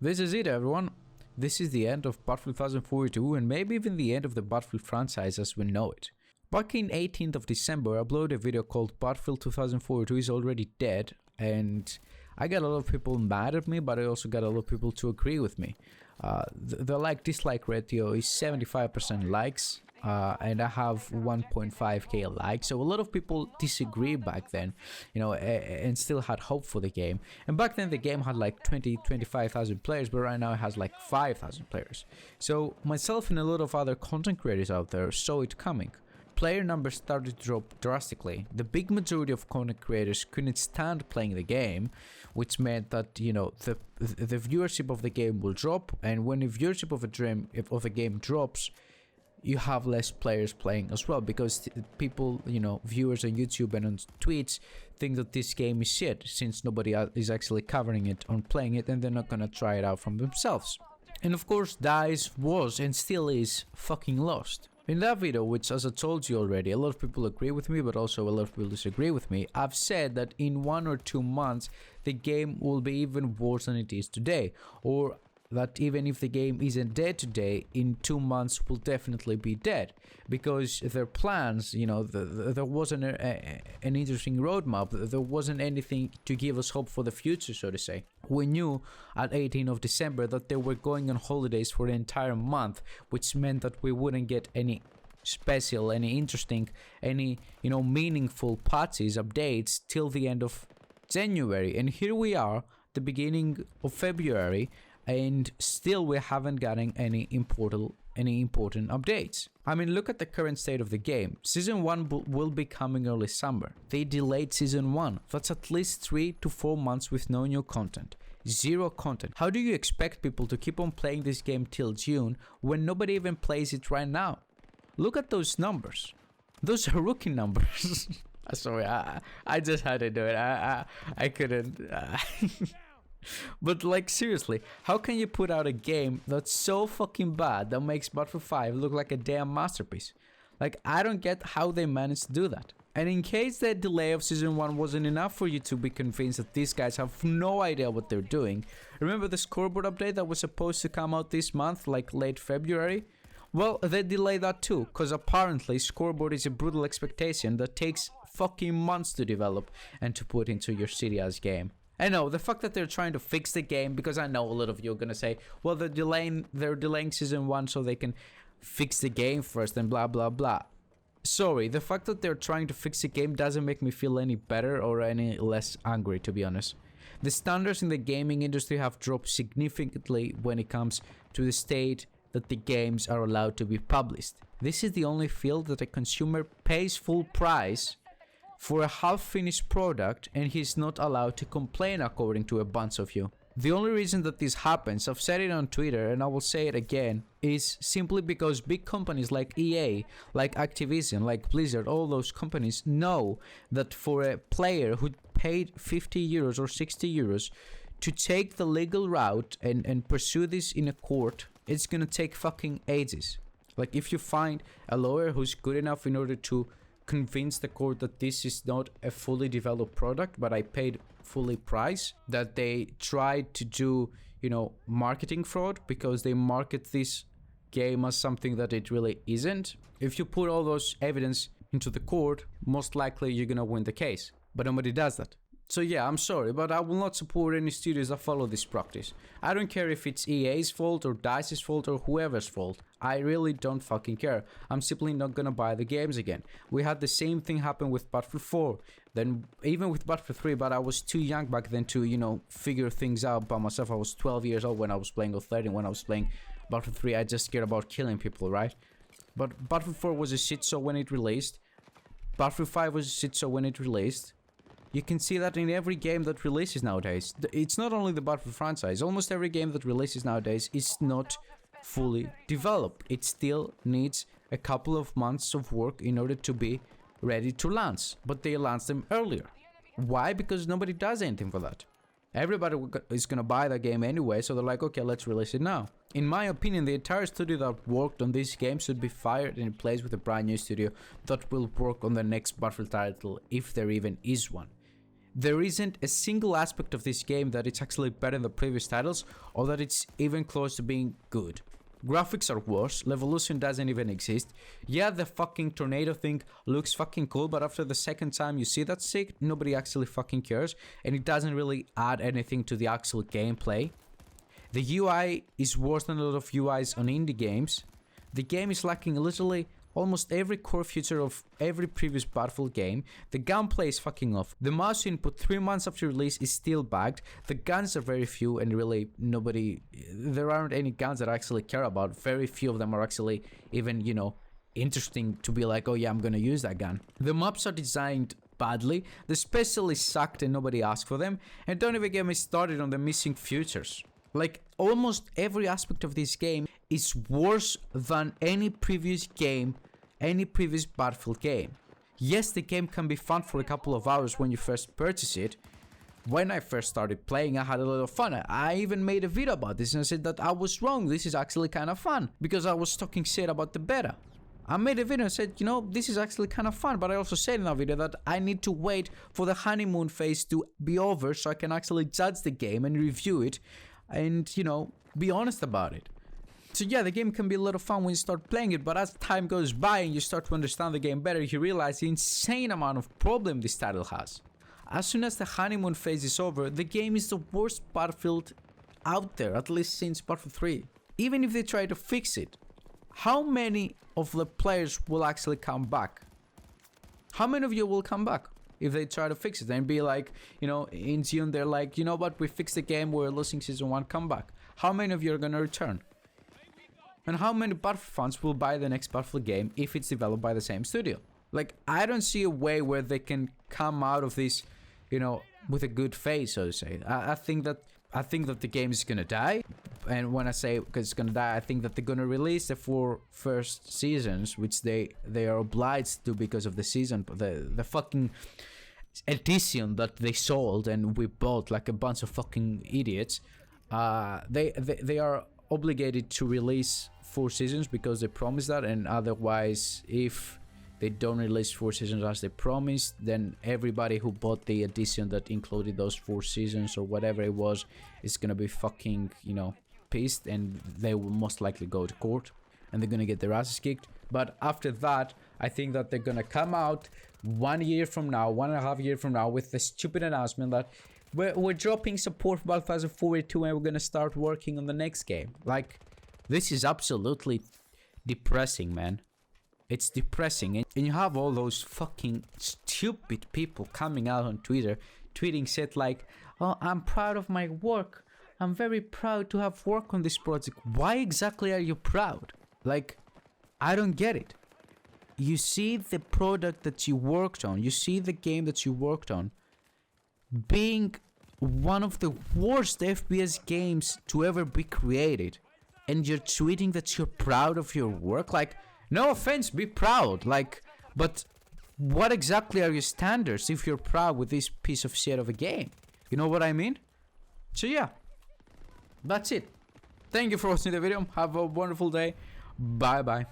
This is it, everyone. This is the end of Battlefield 2042 and maybe even the end of the Battlefield franchise as we know it. Back in 18th of December, I uploaded a video called Battlefield 2042 is already dead, and I got a lot of people mad at me, but I also got a lot of people to agree with me. The like-dislike ratio is 75% likes, and I have 1.5k likes, so a lot of people disagree back then, and still had hope for the game. And back then the game had like 25,000 players, but right now it has like 5,000 players. So myself and a lot of other content creators out there saw it coming. Player numbers started to drop drastically. The big majority of content creators couldn't stand playing the game, which meant that the viewership of the game will drop, and when the viewership of a game drops, you have less players playing as well, because people, viewers on YouTube and on Twitch think that this game is shit, since nobody is actually covering it or playing it, and they're not gonna try it out from themselves. And of course, DICE was and still is fucking lost. In that video, which as I told you already, a lot of people agree with me, but also a lot of people disagree with me, I've said that in 1 or 2 months, the game will be even worse than it is today, or that even if the game isn't dead today, in 2 months will definitely be dead, because their plans, there wasn't an interesting roadmap, there wasn't anything to give us hope for the future, so to say. We knew at 18th of December that they were going on holidays for the entire month, which meant that we wouldn't get any special, any interesting, any meaningful patches, updates till the end of January. And here we are, the beginning of February, and still we haven't gotten any important updates. I mean, look at the current state of the game. Season 1 will be coming early summer. They delayed Season 1. That's at least 3 to 4 months with no new content. Zero content. How do you expect people to keep on playing this game till June when nobody even plays it right now? Look at those numbers. Those are rookie numbers. Sorry, I just had to do it. I couldn't. But like, seriously, how can you put out a game that's so fucking bad that makes Battlefield 5 look like a damn masterpiece? Like, I don't get how they managed to do that. And in case that delay of Season 1 wasn't enough for you to be convinced that these guys have no idea what they're doing, remember the scoreboard update that was supposed to come out this month, like late February? Well, they delayed that too, because apparently scoreboard is a brutal expectation that takes fucking months to develop and to put into your serious game. I know, the fact that they're trying to fix the game, because I know a lot of you are gonna say, well, they're delaying Season 1 so they can fix the game first and blah blah blah. Sorry, the fact that they're trying to fix the game doesn't make me feel any better or any less angry, to be honest. The standards in the gaming industry have dropped significantly when it comes to the state that the games are allowed to be published. This is the only field that a consumer pays full price for a half-finished product, and he's not allowed to complain, according to a bunch of you. The only reason that this happens, I've said it on Twitter and I will say it again, is simply because big companies like EA, like Activision, like Blizzard, all those companies know that for a player who paid 50 euros or 60 euros to take the legal route and pursue this in a court, it's gonna take fucking ages. Like, if you find a lawyer who's good enough in order to convince the court that this is not a fully developed product, but I paid fully price, that they tried to do, marketing fraud because they market this game as something that it really isn't. If you put all those evidence into the court, most likely you're gonna win the case, but nobody does that. So yeah, I'm sorry, but I will not support any studios that follow this practice. I don't care if it's EA's fault or DICE's fault or whoever's fault. I really don't fucking care. I'm simply not gonna buy the games again. We had the same thing happen with Battlefield 4, then even with Battlefield 3, but I was too young back then to, figure things out by myself. I was 12 years old when I was playing, or 13 when I was playing Battlefield 3. I just cared about killing people, right? But Battlefield 4 was a shit show when it released. Battlefield 5 was a shit show when it released. You can see that in every game that releases nowadays. It's not only the Battlefield franchise. Almost every game that releases nowadays is not fully developed. It still needs a couple of months of work in order to be ready to launch. But they launch them earlier. Why? Because nobody does anything for that. Everybody is gonna buy the game anyway, so they're like, okay, let's release it now. In my opinion, the entire studio that worked on this game should be fired and replaced with a brand new studio that will work on the next Battlefield title, if there even is one. There isn't a single aspect of this game that it's actually better than the previous titles or that it's even close to being good. Graphics are worse, Levolution doesn't even exist. Yeah, the fucking tornado thing looks fucking cool, but after the second time you see that sick, nobody actually fucking cares, and it doesn't really add anything to the actual gameplay. The UI is worse than a lot of UIs on indie games. The game is lacking literally almost every core feature of every previous Battlefield game. The gunplay is fucking off. The mouse input 3 months after release is still bugged. The guns are very few and really there aren't any guns that I actually care about. Very few of them are actually even, interesting to be like, oh yeah, I'm gonna use that gun. The maps are designed badly. The specialists sucked and nobody asked for them. And don't even get me started on the missing features. Like, almost every aspect of this game is worse than any previous game, any previous Battlefield game. Yes, the game can be fun for a couple of hours when you first purchase it. When I first started playing, I had a lot of fun. I even made a video about this and I said that I was wrong. This is actually kind of fun because I was talking shit about the beta. I made a video and said, this is actually kind of fun, but I also said in that video that I need to wait for the honeymoon phase to be over so I can actually judge the game and review it and, be honest about it. So yeah, the game can be a lot of fun when you start playing it, but as time goes by and you start to understand the game better, you realize the insane amount of problem this title has. As soon as the honeymoon phase is over, the game is the worst Battlefield out there, at least since Battlefield 3. Even if they try to fix it, how many of the players will actually come back? How many of you will come back if they try to fix it and be like, in June they're like, what, we fixed the game, we're losing season 1, come back. How many of you are gonna return? And how many Battlefield fans will buy the next Battlefield game if it's developed by the same studio? Like, I don't see a way where they can come out of this, with a good face, so to say. I think that the game is gonna die. And when I say it's gonna die, I think that they're gonna release the 4 first seasons, which they are obliged to because of the season, the fucking edition that they sold and we bought like a bunch of fucking idiots. They are obligated to release 4 seasons because they promised that, and otherwise, if they don't release 4 seasons as they promised, then everybody who bought the edition that included those 4 seasons or whatever it was is gonna be fucking, pissed, and they will most likely go to court and they're gonna get their asses kicked. But after that, I think that they're gonna come out 1 year from now, 1.5 years from now, with the stupid announcement that we're dropping support for Battlefield 42 and we're gonna start working on the next game. Like, this is absolutely depressing, man. It's depressing. And you have all those fucking stupid people coming out on Twitter, tweeting shit like, oh, I'm proud of my work. I'm very proud to have worked on this project. Why exactly are you proud? Like, I don't get it. You see the product that you worked on, you see the game that you worked on being one of the worst FPS games to ever be created, and you're tweeting that you're proud of your work. Like, no offense, be proud, like, but what exactly are your standards if you're proud with this piece of shit of a game? You know what I mean? So yeah, that's it. Thank you for watching the video. Have a wonderful day. Bye bye.